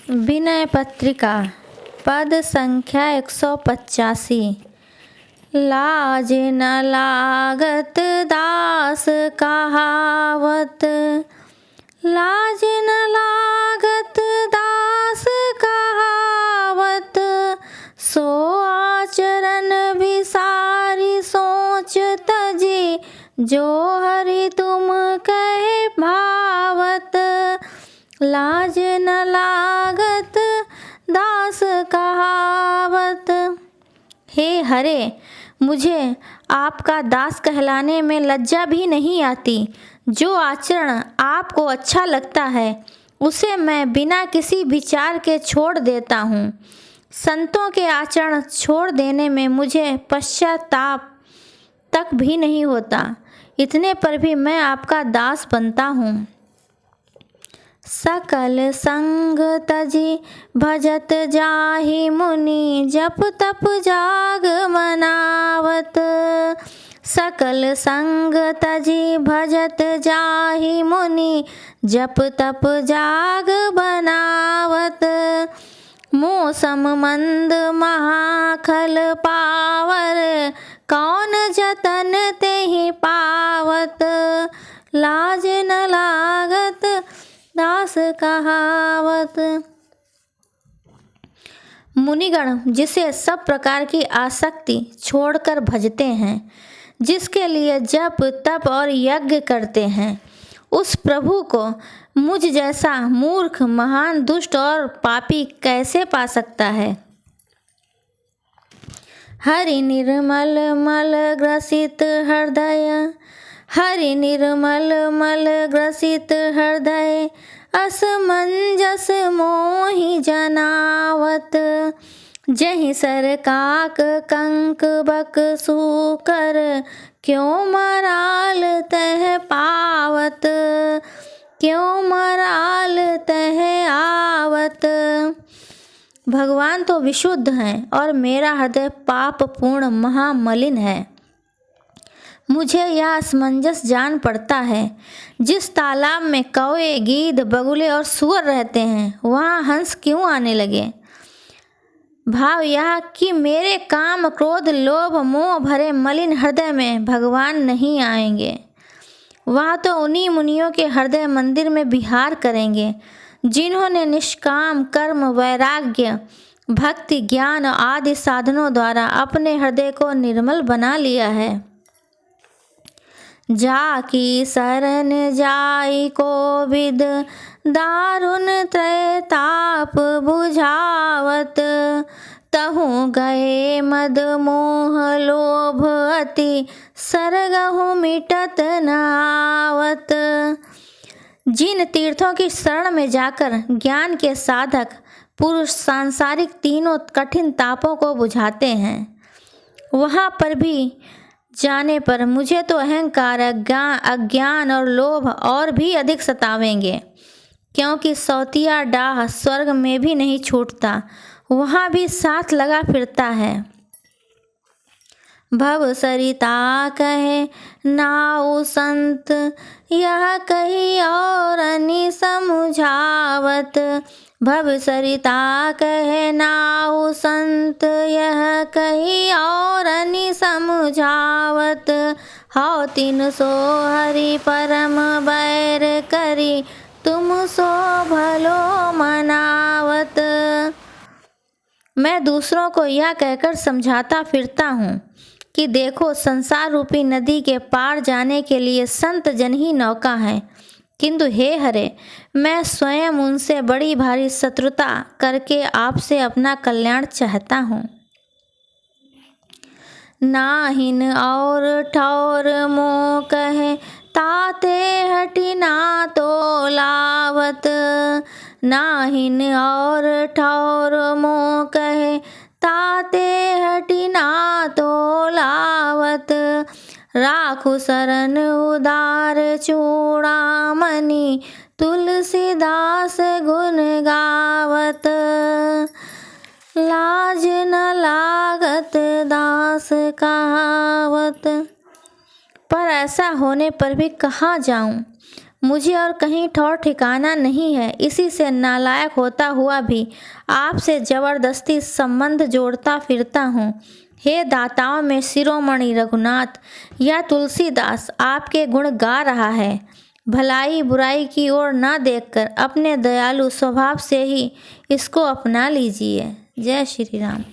विनय पत्रिका पद संख्या 185। लाज न लागत दास कहावत, लाज न लागत दास कहावत। सो आचरण विसारी सोच तजी, जो हरि तुम कहे भावत। लाज न लागत दास कहावत। हे हरे, मुझे आपका दास कहलाने में लज्जा भी नहीं आती। जो आचरण आपको अच्छा लगता है उसे मैं बिना किसी विचार के छोड़ देता हूँ। संतों के आचरण छोड़ देने में मुझे पश्चाताप तक भी नहीं होता। इतने पर भी मैं आपका दास बनता हूँ। सकल संग तजी भजत जाहि मुनि, जप तप जाग मनावत। सकल संग तजी भजत जाहि मुनि, जप तप जाग बनावत। मौसम मंद महाखल पावर, कौन जतन तेहि पावत। लाज न लागत दास कहावत। मुनिगण जिसे सब प्रकार की आसक्ति छोड़कर भजते हैं, जिसके लिए जप तप और यज्ञ करते हैं, उस प्रभु को मुझ जैसा मूर्ख महान दुष्ट और पापी कैसे पा सकता है। हरि निर्मल मल ग्रसित हृदय, हरि निर्मल मल ग्रसित हृदय। असमंजस मोहि जनावत, जहि सर काक कंक बक सूकर। क्यों मराल तह पावत, क्यों मराल तह आवत। भगवान तो विशुद्ध हैं और मेरा हृदय पाप पूर्ण महामलिन है। मुझे यह असमंजस जान पड़ता है। जिस तालाब में कौवे, गीद, बगुले और सूअर रहते हैं, वहाँ हंस क्यों आने लगे। भाव यह कि मेरे काम क्रोध लोभ मोह भरे मलिन हृदय में भगवान नहीं आएंगे। वह तो उन्हीं मुनियों के हृदय मंदिर में विहार करेंगे, जिन्होंने निष्काम कर्म, वैराग्य, भक्ति, ज्ञान आदि साधनों द्वारा अपने हृदय को निर्मल बना लिया है। जाकी शरण जाई कोविद, दारुण त्रैताप बुझावत। तहु गए मद मोह लोभ अति, सरगहु मिटत न आवत। जिन तीर्थों की शरण में जाकर ज्ञान के साधक पुरुष सांसारिक तीनों कठिन तापों को बुझाते हैं, वहाँ पर भी जाने पर मुझे तो अहंकार, अज्ञान और लोभ और भी अधिक सतावेंगे। क्योंकि सौतिया डाह स्वर्ग में भी नहीं छूटता, वहाँ भी साथ लगा फिरता है। भव सरिता कहे नाउ संत, यह कही और अनि समझावत। भव सरिता कहे नाउ संत, यह कही और अनि समझावत। हौ तीन सो हरि परम बैर करी, तुम सो भलो मनावत। मैं दूसरों को यह कहकर समझाता फिरता हूँ कि देखो, संसार रूपी नदी के पार जाने के लिए संत जन ही नौका हैं, किंतु हे हरे, मैं स्वयं उनसे बड़ी भारी शत्रुता करके आपसे अपना कल्याण चाहता हूँ। नाहिन और ठौर मोह कहे, ताते हटि ना तो लावत। नाहिन और ठौर मोह कहे, ताते हटि ना तो लावत। राखु शरण उदार चूड़ामणि, तुलसीदास गुण गावत। लाज न लागत दास कहावत। पर ऐसा होने पर भी कहाँ जाऊँ। मुझे और कहीं ठौर ठिकाना नहीं है। इसी से नालायक होता हुआ भी आपसे ज़बरदस्ती संबंध जोड़ता फिरता हूँ। हे दाताओं में शिरोमणि रघुनाथ, यह तुलसीदास आपके गुण गा रहा है। भलाई बुराई की ओर ना देखकर अपने दयालु स्वभाव से ही इसको अपना लीजिए। जय श्री राम।